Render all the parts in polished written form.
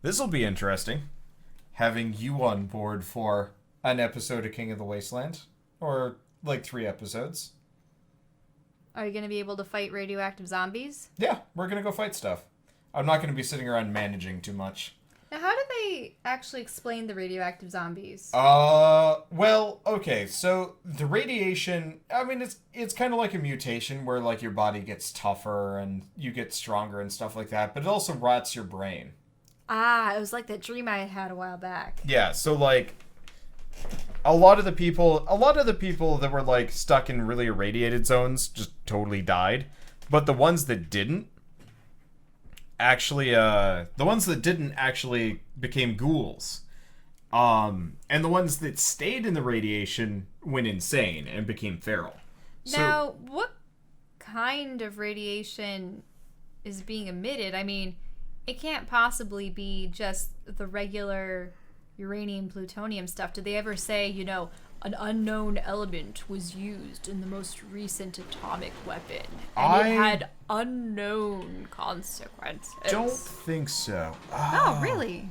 This will be interesting. Having you on board for an episode of King of the Wasteland. Or, like, 3 episodes. Are you going to be able to fight radioactive zombies? Yeah, we're gonna go fight stuff. I'm not gonna be sitting around managing too much. Now, how do they actually explain the radioactive zombies? Well, okay, so the radiation, I mean, it's kind of like a mutation where, like, your body gets tougher and you get stronger and stuff like that, but it also rots your brain. Ah, it was like that dream I had a while back. Yeah, so, like, a lot of the people that were, like, stuck in really irradiated zones just totally died, but the ones that didn't, actually became ghouls. And the ones that stayed in the radiation went insane and became feral. Now, what kind of radiation is being emitted? I mean, it can't possibly be just the regular uranium plutonium stuff. Did they ever say, an unknown element was used in the most recent atomic weapon, and it had unknown consequences? Don't think so. Oh, really?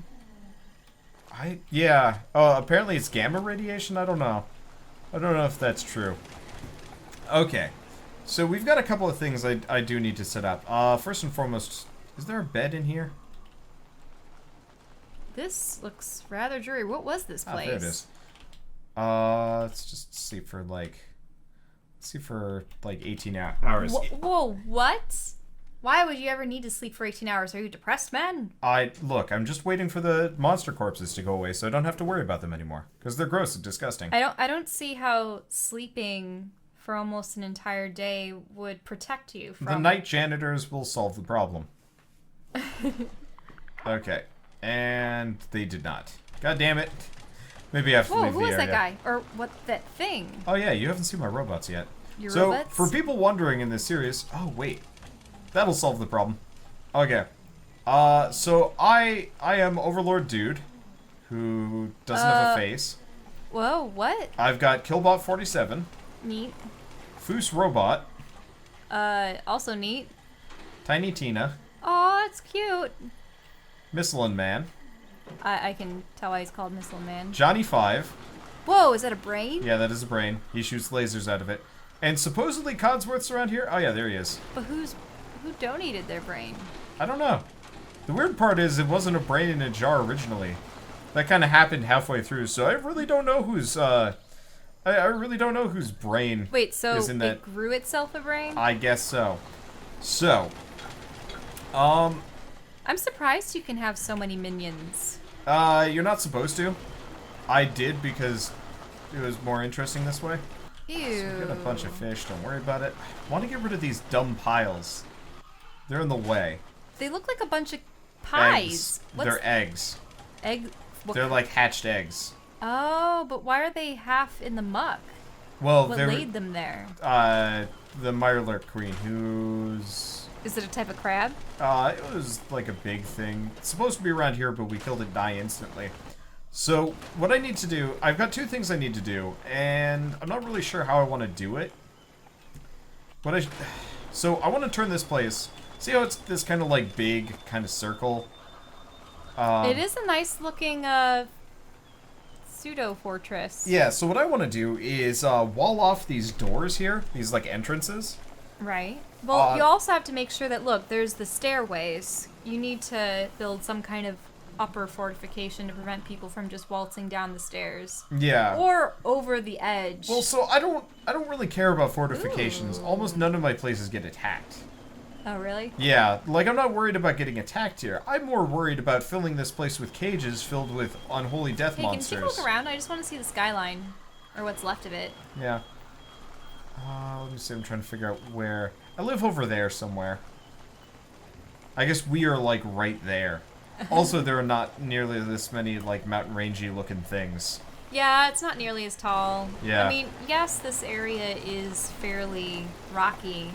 Yeah. Oh, apparently it's gamma radiation? I don't know. I don't know if that's true. Okay. So we've got a couple of things I do need to set up. First and foremost, is there a bed in here? This looks rather dreary. What was this place? There it is. Let's just sleep for like 18 hours. Whoa, what? Why would you ever need to sleep for 18 hours? Are you depressed, man? I'm just waiting for the monster corpses to go away so I don't have to worry about them anymore. Because they're gross and disgusting. I don't see how sleeping for almost an entire day would protect you from... The night janitors will solve the problem. Okay. And they did not. God damn it. Maybe I have to leave the area. Who is that guy? Or what, that thing? Oh yeah, you haven't seen my robots yet. Your so, robots? for people wondering in this series... Oh, wait. That'll solve the problem. Okay. So I am Overlord Dude, who doesn't have a face. Whoa, what? I've got Killbot 47. Neat. Foos Robot. Also neat. Tiny Tina. Aw, it's cute. Missilin Man. I can tell why he's called Missile Man. Johnny 5. Whoa, is that a brain? Yeah, that is a brain. He shoots lasers out of it. And supposedly Codsworth's around here? Oh yeah, there he is. But who donated their brain? I don't know. The weird part is it wasn't a brain in a jar originally. That kind of happened halfway through, so I really don't know whose, I really don't know whose brain Wait, so is in that. it grew itself a brain? I guess so. So, I'm surprised you can have so many minions. you're not supposed to. I did because it was more interesting this way. Ew. So we got a bunch of fish, don't worry about it. I want to get rid of these dumb piles. They're in the way. They look like a bunch of pies. Eggs. They're eggs. Egg? They're like hatched eggs. Oh, but why are they half in the muck? Well, What they're laid them there? The Mirelurk Queen, who's Is it a type of crab? it was like a big thing. It's supposed to be around here, but we killed it die instantly. So what I need to do, I've got 2 things I need to do, and I'm not really sure how I want to do it. So I want to turn this place. See how it's this kind of like big kind of circle? It is a nice looking pseudo fortress. Yeah, so what I want to do is wall off these doors here, these like entrances. Right. Well, you also have to make sure that, look, there's the stairways. You need to build some kind of upper fortification to prevent people from just waltzing down the stairs. Yeah. Or over the edge. Well, so I don't really care about fortifications. Ooh. Almost none of my places get attacked. Oh, really? Yeah, like I'm not worried about getting attacked here. I'm more worried about filling this place with cages filled with unholy death monsters. Can you look around? I just want to see the skyline. Or what's left of it. Yeah. Let me see, I'm trying to figure out where... I live over there somewhere. I guess we are, like, right there. Also, there are not nearly this many, like, mountain rangey looking things. Yeah, it's not nearly as tall. Yeah. I mean, yes, this area is fairly rocky.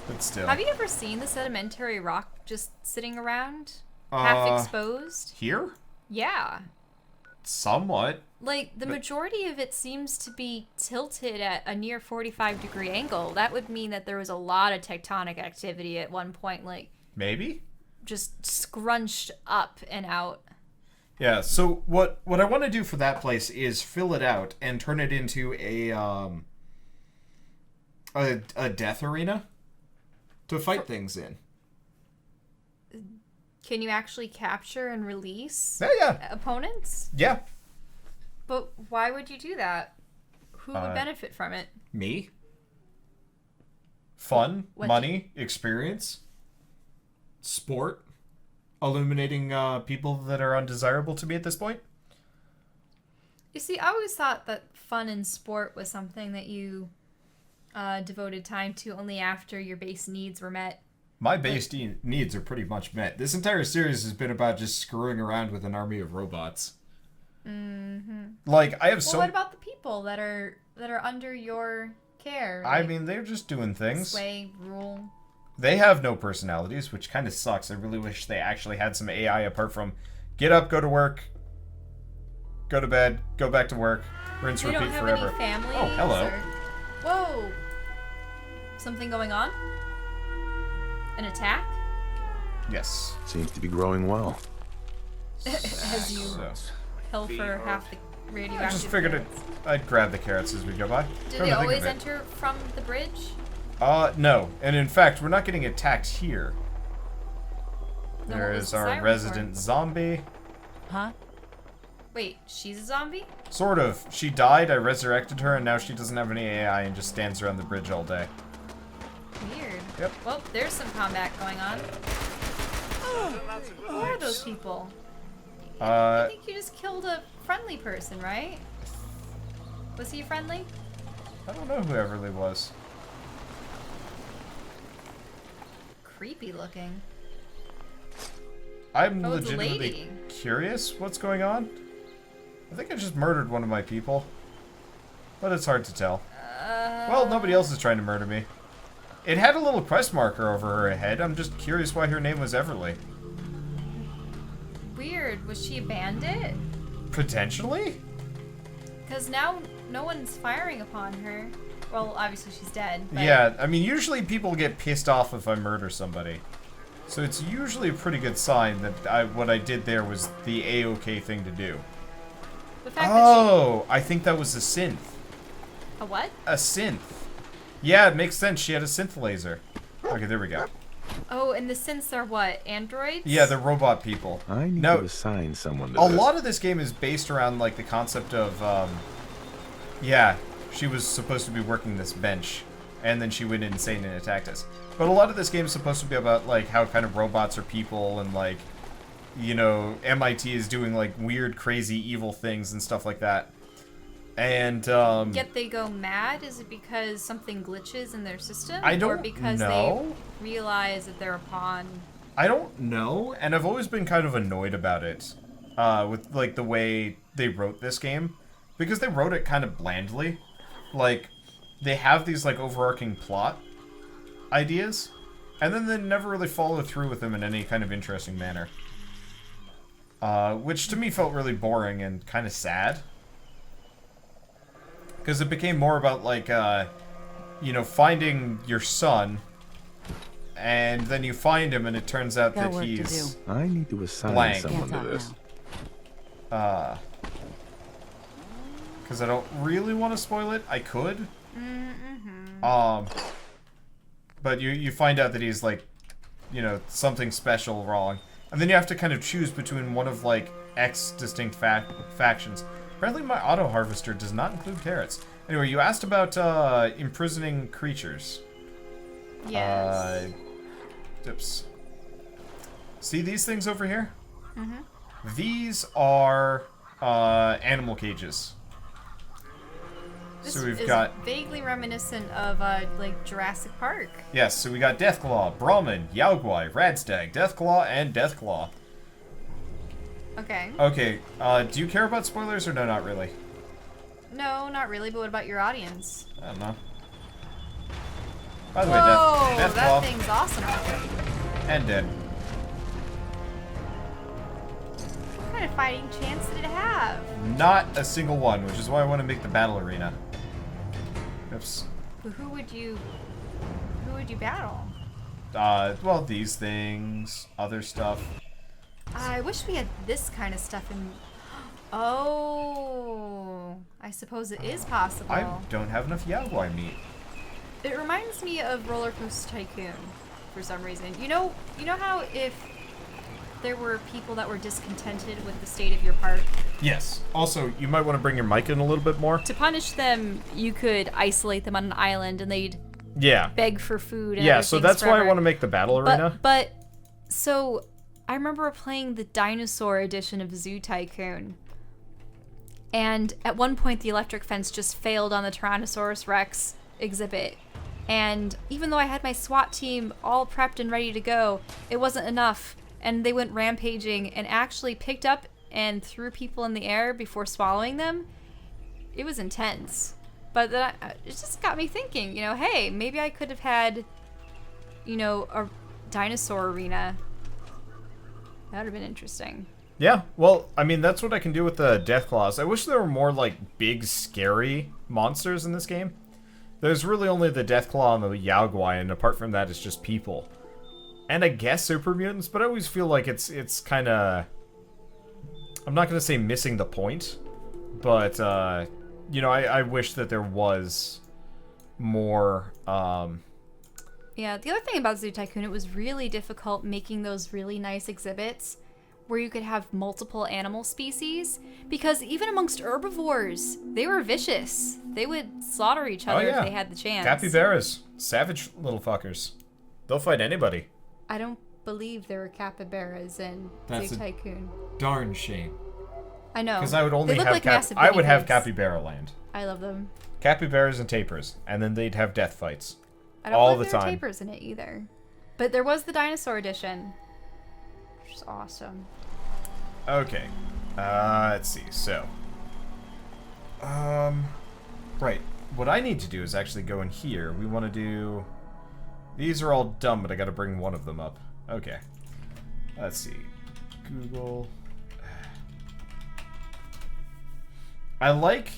But still. Have you ever seen the sedimentary rock just sitting around? Half exposed? Here? Yeah. Somewhat. Like, the majority of it seems to be tilted at a near 45-degree angle. That would mean that there was a lot of tectonic activity at one point. Like, Maybe? just scrunched up and out. Yeah, so what I want to do for that place is fill it out and turn it into a death arena to fight things in. Can you actually capture and release Yeah. opponents? Yeah. But why would you do that? Who would benefit from it? Me. Fun, What money, experience, sport, illuminating people that are undesirable to me at this point. You see, I always thought that fun and sport was something that you devoted time to only after your base needs were met. My base needs are pretty much met. This entire series has been about just screwing around with an army of robots. Mm-hmm. Like, I have Well, what about the people that are under your care? I Like, mean, they're just doing things. sway, rule. They have no personalities, which kind of sucks. I really wish they actually had some AI apart from get up, go to work, go to bed, go back to work, rinse, They repeat don't have forever. any families. Oh, hello. Whoa! Something going on? An attack? Yes. Seems to be growing well. As you So, pilfer half the radioactive. I just figured carrots. I'd grab the carrots as we go by. Do Come they to think of always it. enter from the bridge? No. And in fact, we're not getting attacked here. Then There what was is the our siren resident for? zombie. Huh? Wait, she's a zombie? Sort of. She died, I resurrected her, and now she doesn't have any AI and just stands around the bridge all day. Weird. Yep. Well, there's some combat going on. Who are those people? I think you just killed a friendly person, right? Was he friendly? I don't know who Everly was. Creepy looking. I'm Oh, it's a legitimately lady. curious what's going on. I think I just murdered one of my people. But it's hard to tell. Well, nobody else is trying to murder me. It had a little quest marker over her head. I'm just curious why her name was Everly. Weird. Was she a bandit? Potentially? Because now no one's firing upon her. Well, obviously she's dead. But Yeah, I mean, usually people get pissed off if I murder somebody. So it's usually a pretty good sign that what I did there was the A-OK thing to do. The fact Oh, I think that was a synth. that a what? A synth. Yeah, it makes sense. She had a synth laser. Okay, there we go. Oh, and the synths are what? Androids? Yeah, the robot people. I need No, to assign someone to a this. lot of this game is based around, like, the concept of, yeah, she was supposed to be working this bench, and then she went insane and attacked us. But a lot of this game is supposed to be about, like, how kind of robots are people, and, like, you know, MIT is doing, like, weird, crazy, evil things and stuff like that. And, Yet they go mad? Is it because something glitches in their system? I Or don't because know. they realize that they're a pawn? I don't know, and I've always been kind of annoyed about it, with, like, the way they wrote this game. Because they wrote it kind of blandly. Like, they have these, like, overarching plot ideas, and then they never really follow through with them in any kind of interesting manner. Which to me felt really boring and kind of sad. Because it became more about, like, you know, finding your son, and then you find him, and it turns out Got that work to he's... do. I need to assign Blank. someone Can't to talk this. now. Because I don't really want to spoil it. I could. But you find out that he's, like, you know, something special wrong. And then you have to kind of choose between one of, like, X distinct factions. Apparently my auto harvester does not include carrots. Anyway, you asked about imprisoning creatures. Yes. Oops. See these things over here? These are animal cages. This So we've is got... vaguely reminiscent of, like, Jurassic Park. Yes, so we got Deathclaw, Brahmin, Yaogwai, Radstag, Deathclaw, and Deathclaw. Okay. Okay, do you care about spoilers or no, not really? No, not really, but what about your audience? I don't know. By the way, Whoa, that Deathclaw thing's awesome. and dead. What kind of fighting chance did it have? Not a single one, which is why I want to make the battle arena. Oops. But who would you battle? Well, these things, other stuff. I wish we had this kind of stuff in... Oh, I suppose it is possible. I don't have enough Yaguai meat. It reminds me of Roller Coaster Tycoon for some reason. You know how if there were people that were discontented with the state of your park, Yes. Also, you might want to bring your mic in a little bit more. to punish them, you could isolate them on an island and they'd Yeah. beg for food. And Yeah, other so things that's why I forever. want to make the battle arena. But so I remember playing the dinosaur edition of Zoo Tycoon. And at one point the electric fence just failed on the Tyrannosaurus Rex exhibit. And even though I had my SWAT team all prepped and ready to go, it wasn't enough. And they went rampaging and actually picked up and threw people in the air before swallowing them. It was intense. But then it just got me thinking, hey, maybe I could have had, a dinosaur arena. That would have been interesting. Yeah, well, I mean, that's what I can do with the Death Claws. I wish there were more, like, big, scary monsters in this game. There's really only the Death Claw and the Yaoguai, and apart from that, it's just people. And I guess super mutants, but I always feel like it's kind of... I'm not going to say missing the point, but, I wish that there was more, Yeah, the other thing about Zoo Tycoon, it was really difficult making those really nice exhibits where you could have multiple animal species, because even amongst herbivores, they were vicious. They would slaughter each other if they had the chance. Capybaras. Savage little fuckers. They'll fight anybody. I don't believe there were capybaras in That's Zoo a- Tycoon. Darn shame. I know. Because I would only they look have like massive I would guinea have pigs. Capybara Land. I love them. Capybaras and tapirs, and then they'd have death fights. I don't all believe the there were time. tapirs in it either. But there was the dinosaur edition, which is awesome. Okay. Let's see. So, right. What I need to do is actually go in here. We want to do... These are all dumb, but I got to bring one of them up. Okay. Let's see. Google. I like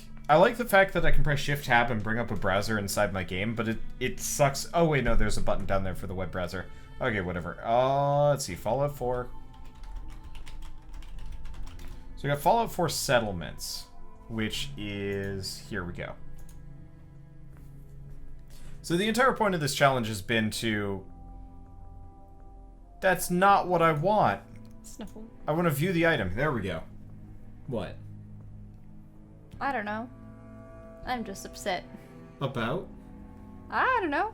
the fact that I can press Shift Tab and bring up a browser inside my game, but it sucks. Oh wait, no, there's a button down there for the web browser. Okay, whatever. Let's see. Fallout 4. So we got Fallout 4 Settlements, which is... Here we go. So the entire point of this challenge has been to... That's not what I want. Sniffle. I want to view the item. There we go. What? I don't know. I'm just upset. About? I don't know.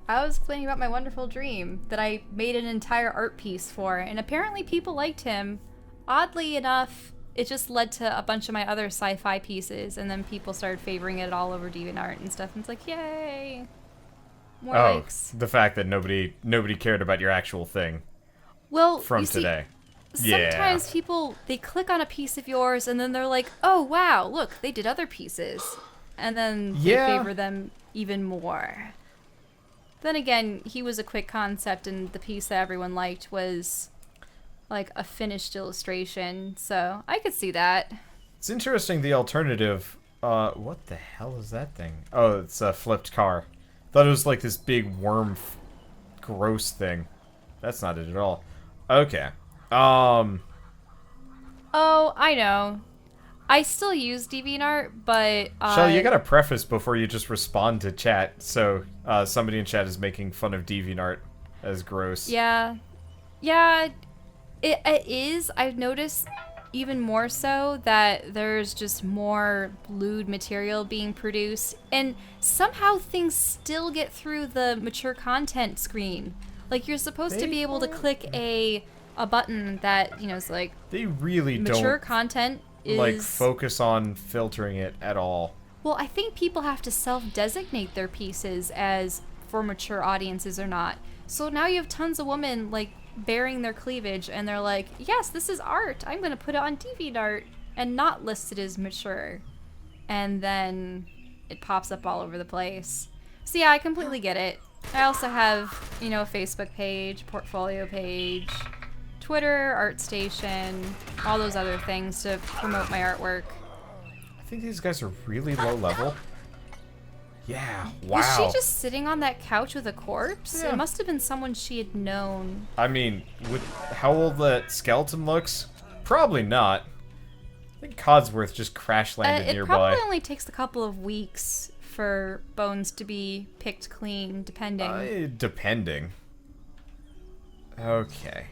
I was complaining about my wonderful dream that I made an entire art piece for, and apparently people liked him. Oddly enough, it just led to a bunch of my other sci-fi pieces, and then people started favoring it all over DeviantArt and stuff, and it's like, yay! More likes. The fact that nobody cared about your actual thing Well, from you see, today. sometimes people, they click on a piece of yours, and then they're like, oh, wow, look, they did other pieces. And then they favor them even more. Then again, he was a quick concept, and the piece that everyone liked was like a finished illustration, so I could see that. It's interesting, the alternative... what the hell is that thing? Oh, it's a flipped car. Thought it was like this big worm gross thing. That's not it at all. Okay. Oh, I know. I still use DeviantArt, but Shelly, you gotta preface before you just respond to chat. So, somebody in chat is making fun of DeviantArt as gross. Yeah, it is. I've noticed even more so that there's just more lewd material being produced, and somehow things still get through the mature content screen. Like, you're supposed to be able to click a button that, is like, They really mature don't content is... like focus on filtering it at all. Well, I think people have to self-designate their pieces as for mature audiences or not. So now you have tons of women, like, bearing their cleavage, and they're like, yes, this is art. I'm going to put it on DeviantArt and not list it as mature. And then it pops up all over the place. So yeah, I completely get it. I also have, a Facebook page, portfolio page, Twitter, ArtStation, all those other things to promote my artwork. I think these guys are really low level. Yeah, wow. Was she just sitting on that couch with a corpse? Yeah. It must have been someone she had known. I mean, with how old that skeleton looks, probably not. I think Codsworth just crash landed It nearby. probably only takes a couple of weeks for bones to be picked clean, depending. Depending. Okay.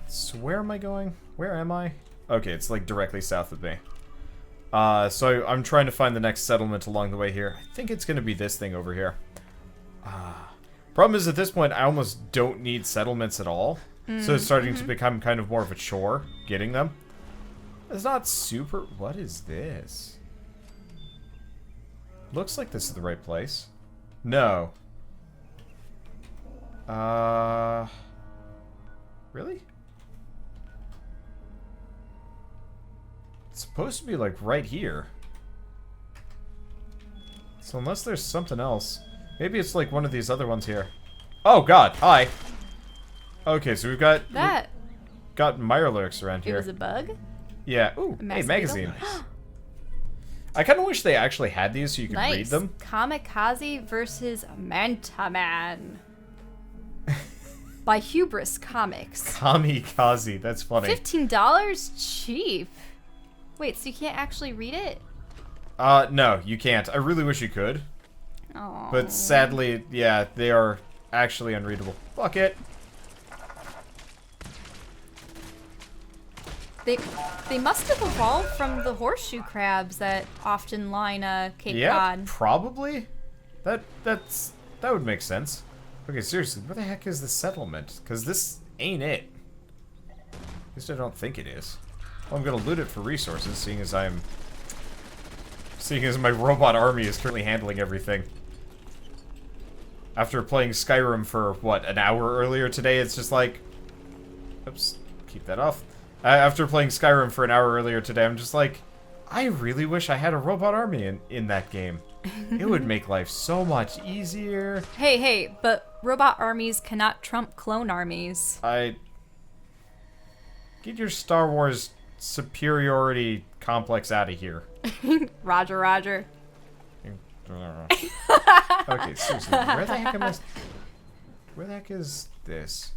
So where am I going? Where am I? Okay, it's like directly south of me. So I'm trying to find the next settlement along the way here. I think it's going to be this thing over here. Problem is, at this point, I almost don't need settlements at all. So it's starting to become kind of more of a chore getting them. It's not super... What is this? Looks like this is the right place. No. Really? It's supposed to be, like, right here. So unless there's something else... Maybe it's, like, one of these other ones here. Oh, God! Hi! Okay, so we've got... That. Got Mirelurks around It here. was a bug? Yeah. Ooh, A hey, massive magazine. beetle? I kind of wish they actually had these so you could read Nice. them. Kamikaze versus Manta Man. By Hubris Comics. Kamikaze, that's funny. $15? Cheap. Wait, so you can't actually read it? No, you can't. I really wish you could. Oh. But sadly, yeah, they are actually unreadable. Fuck it. They must have evolved from the horseshoe crabs that often line Cape Yeah, Cod. probably. That would make sense. Okay, seriously, where the heck is the settlement? Because this ain't it. At least I don't think it is. Well, I'm gonna loot it for resources, seeing as my robot army is currently handling everything. After playing Skyrim for, what, an hour earlier today, it's just like... Oops, keep that off. After playing Skyrim for an hour earlier today, I'm just like, I really wish I had a robot army in that game. It would make life so much easier. Hey, but robot armies cannot trump clone armies. Get your Star Wars superiority complex out of here. Roger, roger. Okay, seriously, where the heck am I... Where the heck is this?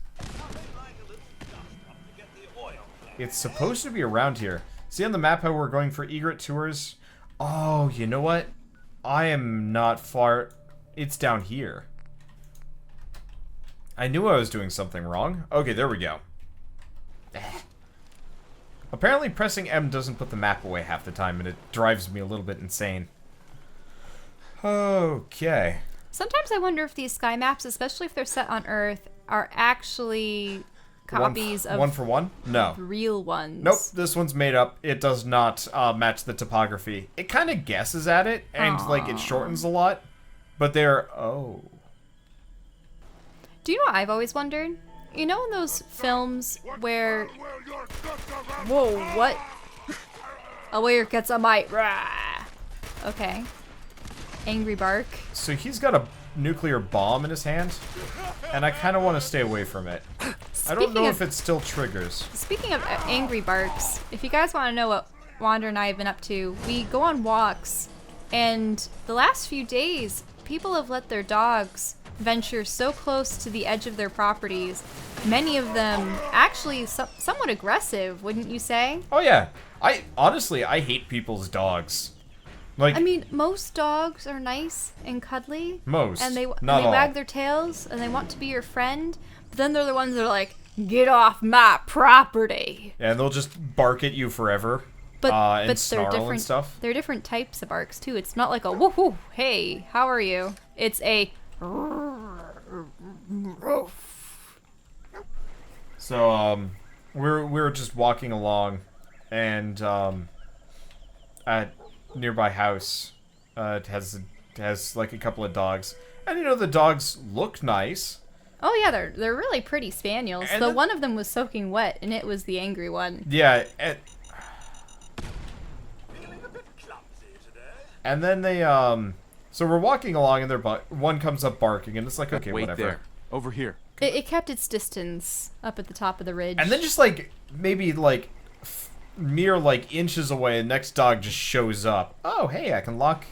It's supposed to be around here. See on the map how we're going for egret tours? Oh, you know what? I am not far... It's down here. I knew I was doing something wrong. Okay, there we go. Apparently pressing M doesn't put the map away half the time, and it drives me a little bit insane. Okay. Sometimes I wonder if these sky maps, especially if they're set on Earth, are actually copies of one for one? No. real ones. Nope, this one's made up. It does not match the topography. It kind of guesses at it, and like it shortens a lot. But they're... Oh. Do you know what I've always wondered? You know in those films where... Whoa, what? A warrior gets a might. Rah. Okay. Angry bark. So he's got a nuclear bomb in his hand, and I kind of want to stay away from it. I don't know if it still triggers. Speaking of angry barks, if you guys want to know what Wander and I have been up to, we go on walks, and the last few days, people have let their dogs venture so close to the edge of their properties. Many of them actually somewhat aggressive, wouldn't you say? Oh yeah, honestly I hate people's dogs. Like, I mean, most dogs are nice and cuddly. Most, And they not all. wag their tails and they want to be your friend. But then they're the ones that are like, get off my property. yeah, and they'll just bark at you forever. But and they're snarl different. and stuff. They're different types of barks too. It's not like a woof woof. Hey, how are you? It's a. So we're just walking along, and at nearby house, it has like a couple of dogs, and you know the dogs look nice. Oh yeah, they're really pretty spaniels. And Though then- one of them was soaking wet, and it was the angry one. Yeah, and then they so we're walking along, and one comes up barking, and it's like, okay, Wait whatever. there. Over here. It kept its distance up at the top of the ridge. And then just like maybe like mere like inches away, the next dog just shows up. Oh, hey, I can lock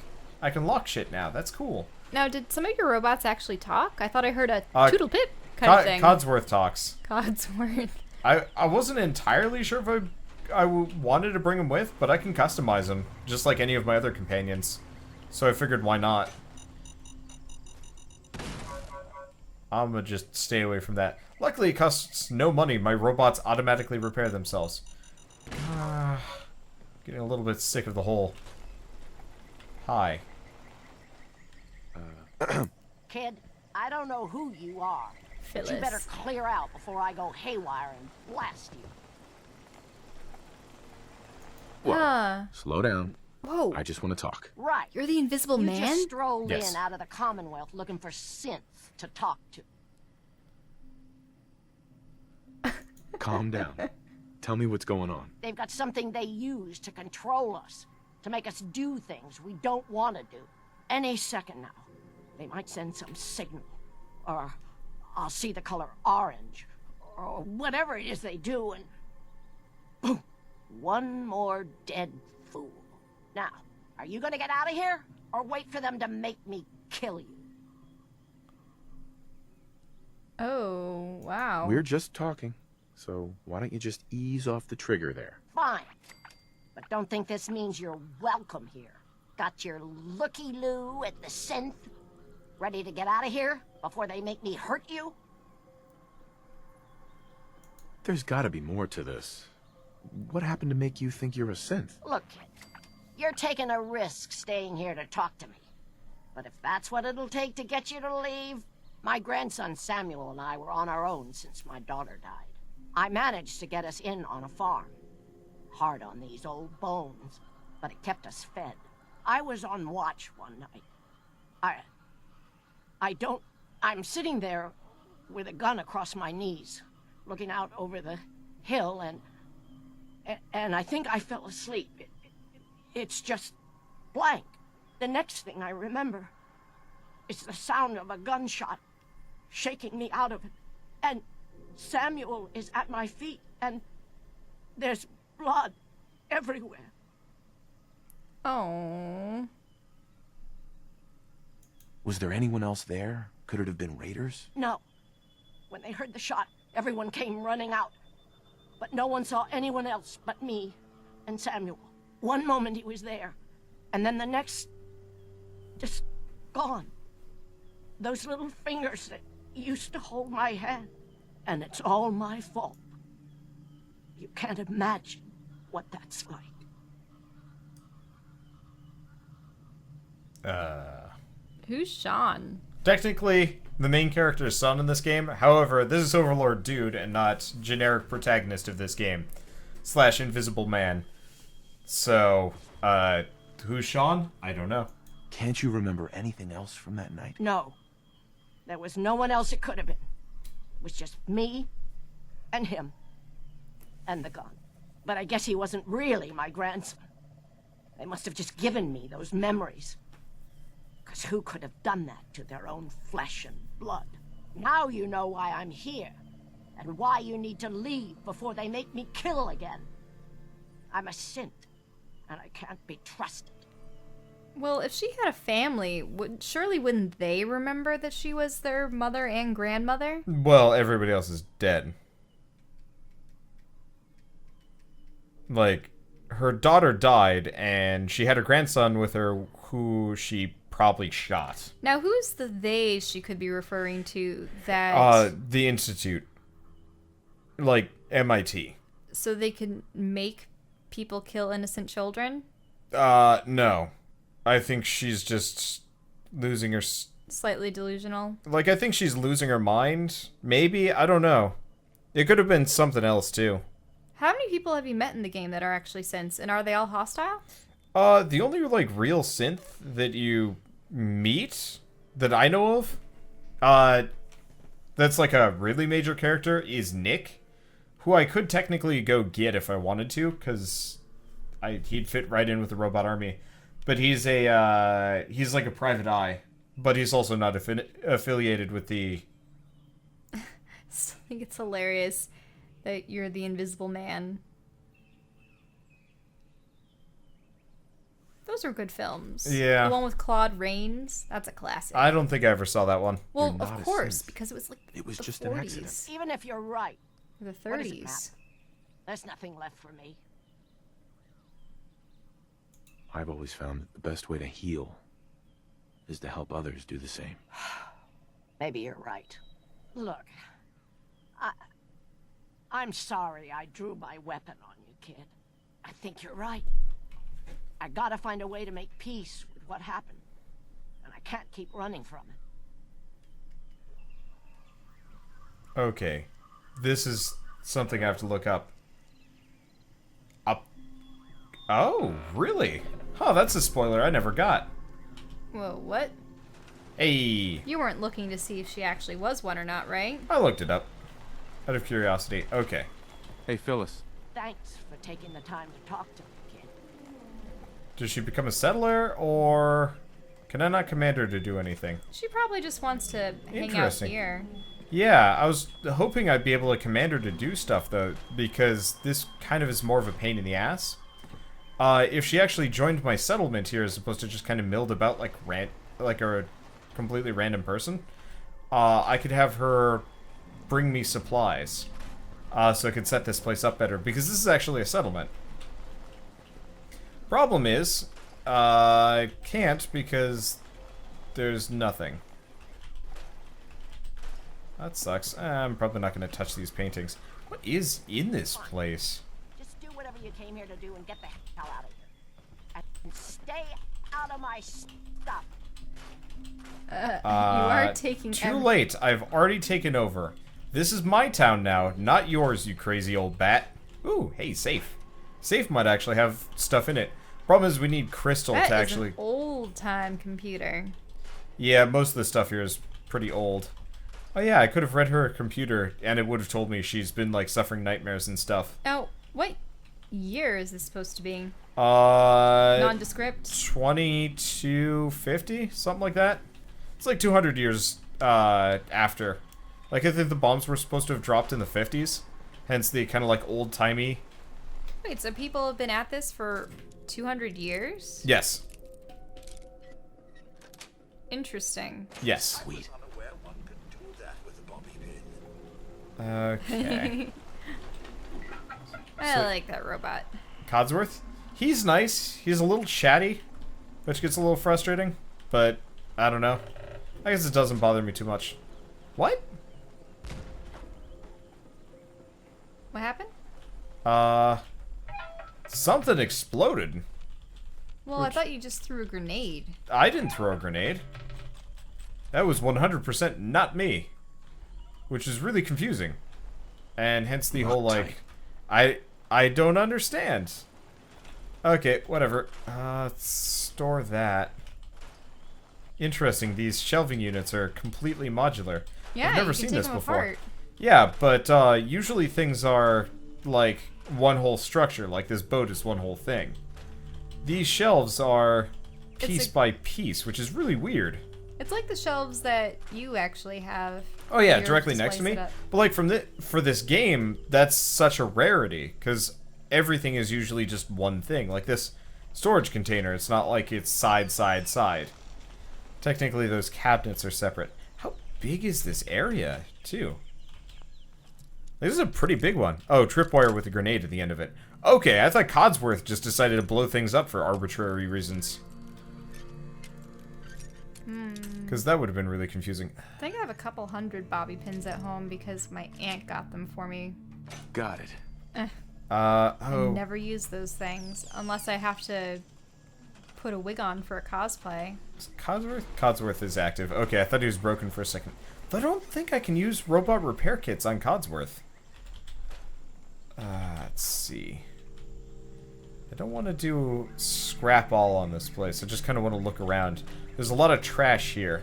I can lock shit now. That's cool. Now, did some of your robots actually talk? I thought I heard a toodle pip kind Co- of thing. Codsworth talks. Codsworth. I wasn't entirely sure if I wanted to bring him with, but I can customize him, just like any of my other companions. So I figured, why not? I'm gonna just stay away from that. Luckily, it costs no money. My robots automatically repair themselves. Getting a little bit sick of the whole... Hi. Kid, I don't know who you are, but you better Phyllis. clear out before I go haywire and blast you. Whoa. Slow down. Whoa. I just want to talk. Right. You're the Invisible You Man? just strolled Yes. in out of the Commonwealth looking for synths to talk to. Calm down. Tell me what's going on. They've got something they use to control us, to make us do things we don't want to do. Any second now, they might send some signal, or I'll see the color orange, or whatever it is they do, and boom, one more dead fool. Now, are you gonna get out of here, or wait for them to make me kill you? Oh, wow. We're just talking, so why don't you just ease off the trigger there? Fine, but don't think this means you're welcome here. Got your looky-loo at the synth? Ready to get out of here before they make me hurt you? There's gotta be more to this. What happened to make you think you're a synth? Look, kid, you're taking a risk staying here to talk to me. But if that's what it'll take to get you to leave, my grandson Samuel and I were on our own since my daughter died. I managed to get us in on a farm. Hard on these old bones, but it kept us fed. I was on watch one night. I'm sitting there with a gun across my knees, looking out over the hill, and I think I fell asleep. It's just blank. The next thing I remember is the sound of a gunshot shaking me out of it. And Samuel is at my feet, and there's blood everywhere. Oh. Was there anyone else there? Could it have been raiders? No. When they heard the shot, everyone came running out. But no one saw anyone else but me and Samuel. One moment he was there, and then the next, just gone. Those little fingers that used to hold my hand. And it's all my fault. You can't imagine what that's like. Who's Sean? Technically, the main character is son in this game. However, this is Overlord Dude and not generic protagonist of this game. / Invisible Man. So, who's Sean? I don't know. Can't you remember anything else from that night? No. There was no one else it could have been. It was just me and him and the gun. But I guess he wasn't really my grandson. They must have just given me those memories. Because who could have done that to their own flesh and blood? Now you know why I'm here, and why you need to leave before they make me kill again. I'm a synth, and I can't be trusted. Well, if she had a family, surely wouldn't they remember that she was their mother and grandmother? Well, everybody else is dead. Like, her daughter died, and she had a grandson with her who she probably shot. Now, who's the they she could be referring to that... The Institute. Like, MIT. So they could make people kill innocent children? No. I think she's just losing her... Slightly delusional? Like, I think she's losing her mind. Maybe? I don't know. It could have been something else, too. How many people have you met in the game that are actually synths, and are they all hostile? The only, like, real synth that you meet, that I know of, that's, like, a really major character, is Nick, who I could technically go get if I wanted to, because he'd fit right in with the robot army. But he's like a private eye, but he's also not affiliated with the... I think it's hilarious that you're the Invisible Man. those are good films. Yeah. The one with Claude Rains, that's a classic. I don't think I ever saw that one. well, You're not of a course, synth. because it was like It was the just an 40s, accident. Even if you're right, or the what does it 30s. matter? There's nothing left for me. I've always found that the best way to heal is to help others do the same. Maybe you're right. Look, I'm sorry I drew my weapon on you, kid. I think you're right. I gotta find a way to make peace with what happened. And I can't keep running from it. Okay. This is something I have to look up. Oh, really? Huh, that's a spoiler I never got. Whoa, what? Hey, You weren't looking to see if she actually was one or not, right? I looked it up. Out of curiosity. Okay. Hey, Phyllis. Thanks for taking the time to talk to me, kid. Does she become a settler, or can I not command her to do anything? She probably just wants to hang out Interesting. here. Yeah, I was hoping I'd be able to command her to do stuff, though, because this kind of is more of a pain in the ass. If she actually joined my settlement here as opposed to just kind of milled about like a completely random person, I could have her bring me supplies, so I could set this place up better, because this is actually a settlement. Problem is, I can't because there's nothing. That sucks. I'm probably not going to touch these paintings. What is in this place? Just do whatever you came here to do and get the hell out of here. And stay out of my stuff. You are taking Too late. I've already taken over. This is my town now, not yours, you crazy old bat. Ooh, hey, safe. Safe might actually have stuff in it. Problem is we need crystal That to is actually... an old-time computer. Yeah, most of the stuff here is pretty old. Oh yeah, I could have read her computer, and it would have told me she's been, like, suffering nightmares and stuff. Oh, what year is this supposed to be? Nondescript? Nondescript? 2250? Something like that? It's like 200 years, after. Like, I think the bombs were supposed to have dropped in the 50s. Hence the kind of, like, old-timey... Wait, so people have been at this for 200 years? Yes. Interesting. Yes. Sweet. Okay. I like that robot. Codsworth? He's nice. He's a little chatty, which gets a little frustrating, but I don't know. I guess it doesn't bother me too much. What? What happened? Something exploded. Well, I thought you just threw a grenade. I didn't throw a grenade. That was 100% not me. Which is really confusing. And hence the whole, like, I don't understand. Okay, whatever. Let's store that. Interesting, these shelving units are completely modular. Yeah, I've never you seen can take this them before. apart. Yeah, but usually things are, like, one whole structure. Like, this boat is one whole thing. These shelves are piece by piece, which is really weird. It's like the shelves that you actually have. Oh yeah, Your directly next to display me. setup. But like for this game, that's such a rarity because everything is usually just one thing. Like this storage container, it's not like it's side, side, side. Technically, those cabinets are separate. How big is this area, too? This is a pretty big one. Oh, tripwire with a grenade at the end of it. Okay, I thought Codsworth just decided to blow things up for arbitrary reasons. Because that would have been really confusing. I think I have a couple hundred bobby pins at home because my aunt got them for me. Got it. I Oh, never use those things unless I have to put a wig on for a cosplay. is Codsworth? Codsworth is active. Okay, I thought he was broken for a second. But I don't think I can use robot repair kits on Codsworth. Let's see. I don't want to do scrap all on this place. I just kind of want to look around. There's a lot of trash here.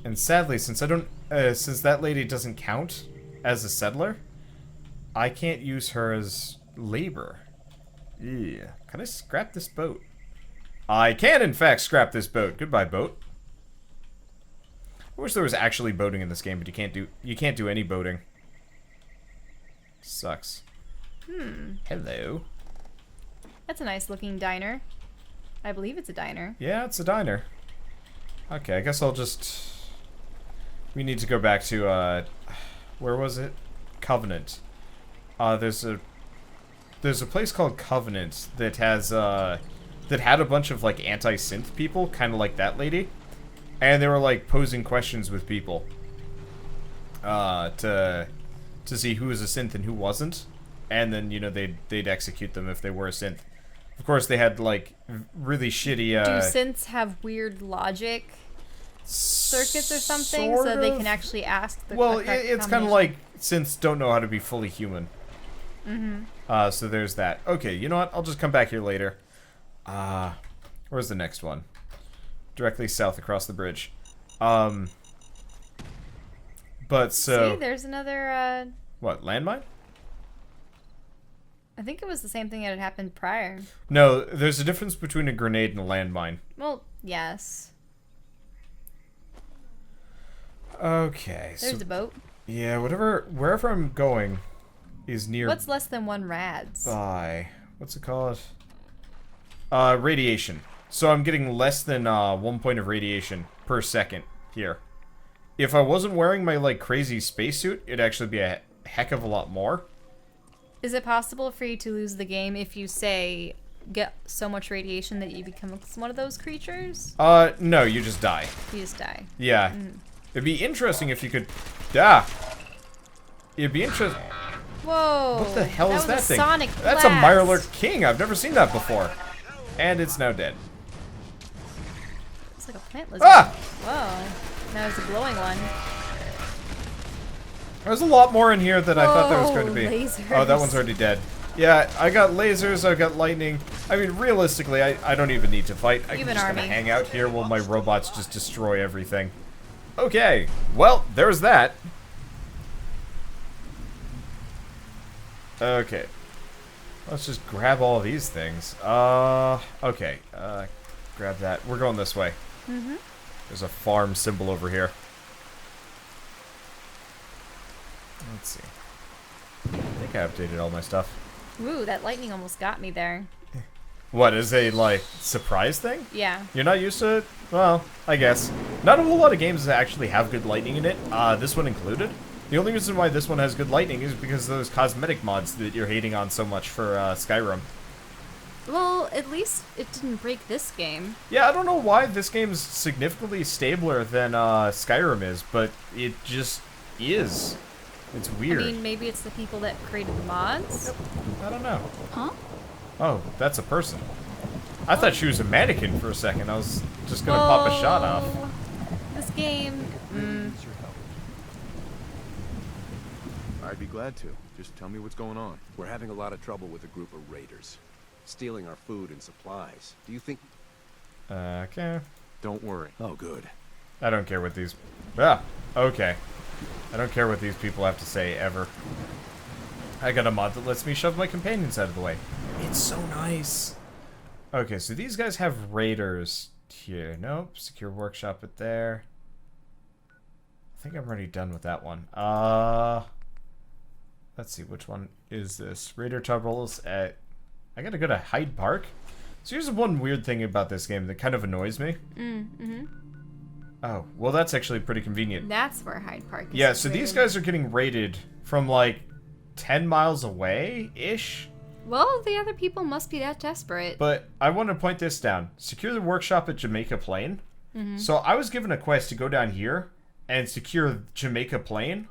And sadly, since since that lady doesn't count as a settler, I can't use her as labor. Yeah. Can I scrap this boat? I can, in fact, scrap this boat. Goodbye, boat. I wish there was actually boating in this game, but you can't do any boating. Sucks. Hello. That's a nice looking diner. I believe it's a diner. Yeah, it's a diner. Okay, I guess I'll just... We need to go back to, where was it? Covenant. There's a place called Covenant that has, that had a bunch of, like, anti-synth people, kind of like that lady. And they were, like, posing questions with people. To see who was a synth and who wasn't. And then, you know, they'd execute them if they were a synth. Of course, they had, like, really shitty, Do synths have weird logic circuits or something sort so they of? can actually ask the Well, correct it's kind of combination? like synths don't know how to be fully human. Mm-hmm. So there's that. Okay, you know what? I'll just come back here later. Where's the next one? Directly south across the bridge. But so... See, there's another, What, landmine? I think it was the same thing that had happened prior. No, there's a difference between a grenade and a landmine. Well, yes. Okay, There's so... a boat. Yeah, wherever I'm going is near... What's less than 1 rads? by... What's it called? Radiation. So I'm getting less than 1 point of radiation per second here. If I wasn't wearing my, like, crazy spacesuit, it'd actually be a heck of a lot more. Is it possible for you to lose the game if you, say, get so much radiation that you become one of those creatures? No, you just die. You just die. Yeah. It'd be interesting if you could... It'd be interesting... Whoa! What the hell is that was a thing? Sonic That's a blast. Mirelurk King. I've never seen that before. And it's now dead. It's like a plant lizard. Ah! Whoa. Now there's a glowing one. There's a lot more in here than I thought there was going to be. Lasers. Oh, that one's already dead. Yeah, I got lasers, I got lightning. I mean, realistically, I don't even need to fight. I'm You have just an gonna army. hang out here while my robots just destroy everything. Okay, well, there's that. Okay. Let's just grab all of these things. Okay. Grab that. We're going this way. Mm-hmm. There's a farm symbol over here. Let's see. I think I updated all my stuff. Ooh, that lightning almost got me there. What, is a, like, surprise thing? Yeah. You're not used to it? Well, I guess. Not a whole lot of games that actually have good lightning in it, this one included. The only reason why this one has good lightning is because of those cosmetic mods that you're hating on so much for Skyrim. Well, at least it didn't break this game. Yeah, I don't know why this game's significantly stabler than Skyrim is, but it just is. It's weird. I mean, maybe it's the people that created the mods? I don't know. Huh? Oh, that's a person. I thought she was a mannequin for a second. I was just gonna pop a shot off. Whoa. This game... I'd be glad to. Just tell me what's going on. We're having a lot of trouble with a group of raiders. Stealing our food and supplies. Do you think... Okay. Don't worry. Oh, good. I don't care what these... Ah, okay. I don't care what these people have to say, ever. I got a mod that lets me shove my companions out of the way. It's so nice. Okay, so these guys have raiders here. Nope, secure workshop at there. I think I'm already done with that one. Let's see, which one is this? Raider troubles at... I gotta go to Hyde Park? So here's one weird thing about this game that kind of annoys me. Oh, well that's actually pretty convenient. That's where Hyde Park is. Yeah, so these situated. guys are getting raided from like 10 miles away-ish. Well, the other people must be that desperate. But I want to point this down. Secure the workshop at Jamaica Plain. So I was given a quest to go down here and secure Jamaica Plain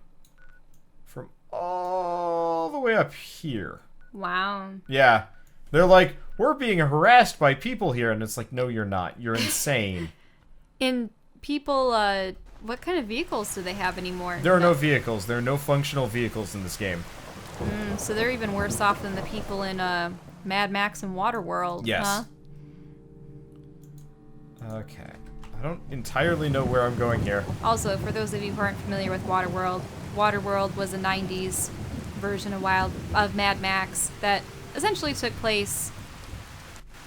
from all the way up here. Wow. Yeah. They're like, we're being harassed by people here. And it's like, no, you're not. You're insane. And people, what kind of vehicles do they have anymore? There are no vehicles. There are no functional vehicles in this game. So they're even worse off than the people in Mad Max and Waterworld. Yes. Huh? Okay. I don't entirely know where I'm going here. Also, for those of you who aren't familiar with Waterworld, Waterworld was a 90s version of Mad Max that essentially took place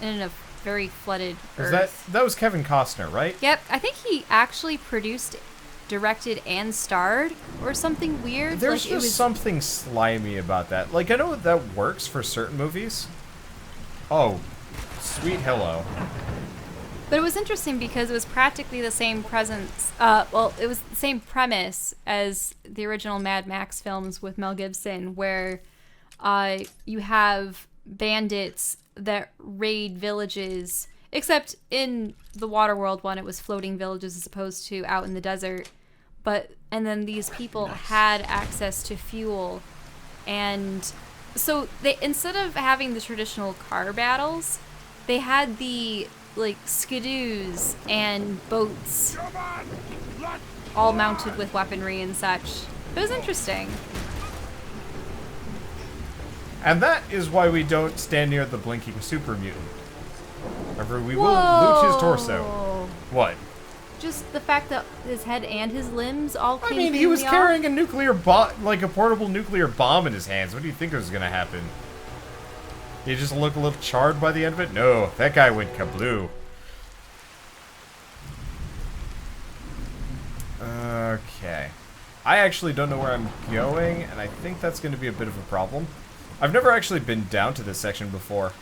in a very flooded Earth. That was Kevin Costner, right? Yep, I think he actually produced, directed, and starred, or something weird. There's like, just something slimy about that. Like, I know that works for certain movies. Oh, sweet hello. But it was interesting because it was practically the same presence. It was the same premise as the original Mad Max films with Mel Gibson, where you have bandits that raid villages. Except in the Waterworld one, it was floating villages as opposed to out in the desert. And then these people had access to fuel, and so they, instead of having the traditional car battles, they had the like skidoos and boats, all mounted with weaponry and such. It was interesting. And that is why we don't stand near the blinking super mutant. However, we will Whoa. loot his torso. What? Just the fact that his head and his limbs all came I mean, he was cleanly off. carrying a nuclear like a portable nuclear bomb in his hands. What do you think was gonna happen? Did he just look a little charred by the end of it? No, that guy went kablooey. Okay. I actually don't know where I'm going, and I think that's going to be a bit of a problem. I've never actually been down to this section before.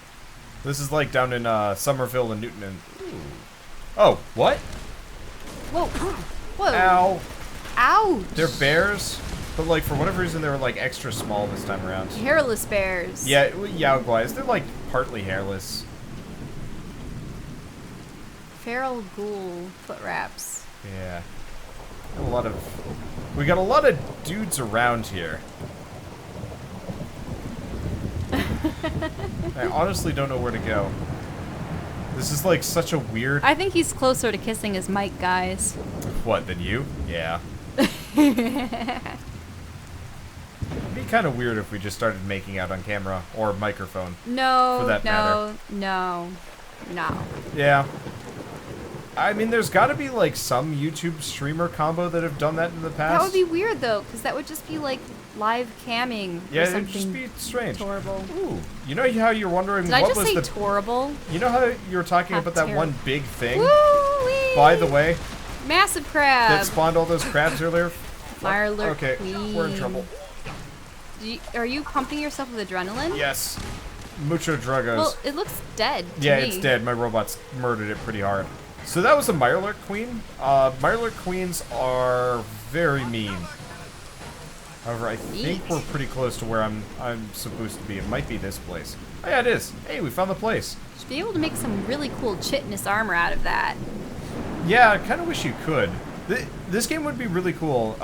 This is like down in Somerville and Newton and... Ooh. Oh, what? Whoa. Whoa. Ow. Ouch. They're bears, but like for whatever reason they were like extra small this time around. Hairless bears. Yeah, Yaoguais. They're like partly hairless. Feral ghoul foot wraps. Yeah. We got a lot of dudes around here. I honestly don't know where to go. This is like such a weird... I think he's closer to kissing his mic, guys. What, than you? Yeah. It'd be kind of weird if we just started making out on camera or microphone. No, For that matter. no. Yeah. I mean, there's got to be like some YouTube streamer combo that have done that in the past. That would be weird though, because that would just be like live camming Yeah, or it'd something. just be strange. Horrible. Ooh, you know how you're wondering Did what I just was say the... horrible? You know how you were talking How about that terrible. one big thing? Woo-wee! By the way, Massive crab. that spawned all those crabs earlier? Fire alert, Okay, we're in queen. trouble. Are you pumping yourself with adrenaline? Yes. Mucho drugos. Well, it looks dead to Yeah, me. it's dead. My robots murdered it pretty hard. So that was a Mirelurk Queen. Mirelurk Queens are very mean. However, I think Neat. we're pretty close to where I'm supposed to be. It might be this place. Oh yeah, it is. Hey, we found the place. Should be able to make some really cool chitinous armor out of that. Yeah, I kind of wish you could. This game would be really cool.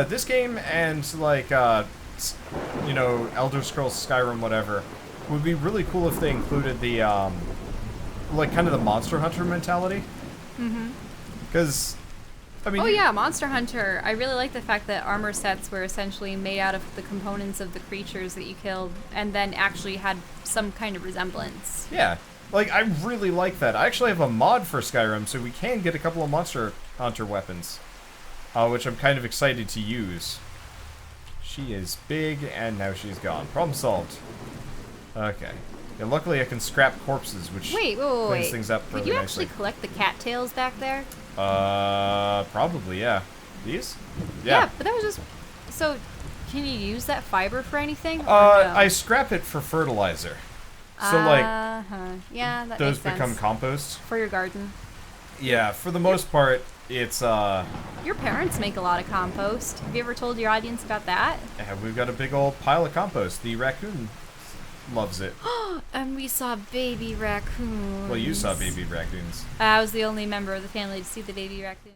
This game and like, you know, Elder Scrolls, Skyrim, whatever, would be really cool if they included the, like kind of the Monster Hunter mentality. Mm-hmm. Because, I mean... Oh yeah, Monster Hunter. I really like the fact that armor sets were essentially made out of the components of the creatures that you killed, and then actually had some kind of resemblance. Yeah. Like, I really like that. I actually have a mod for Skyrim, so we can get a couple of Monster Hunter weapons. Which I'm kind of excited to use. She is big, and now she's gone. Problem solved. Okay. Yeah, luckily I can scrap corpses, which Wait. cleans things up Could really you nicely. actually collect the cattails back there? Probably, yeah. These? Yeah, but that was just... So, can you use that fiber for anything? Or no? I scrap it for fertilizer. So, like, yeah, that those makes sense. become compost. For your garden. Yeah, for the most part, it's, Your parents make a lot of compost. Have you ever told your audience about that? yeah, we've got a big old pile of compost. The raccoon loves it. And we saw baby raccoons. Well, you saw baby raccoons. I was the only member of the family to see the baby raccoon.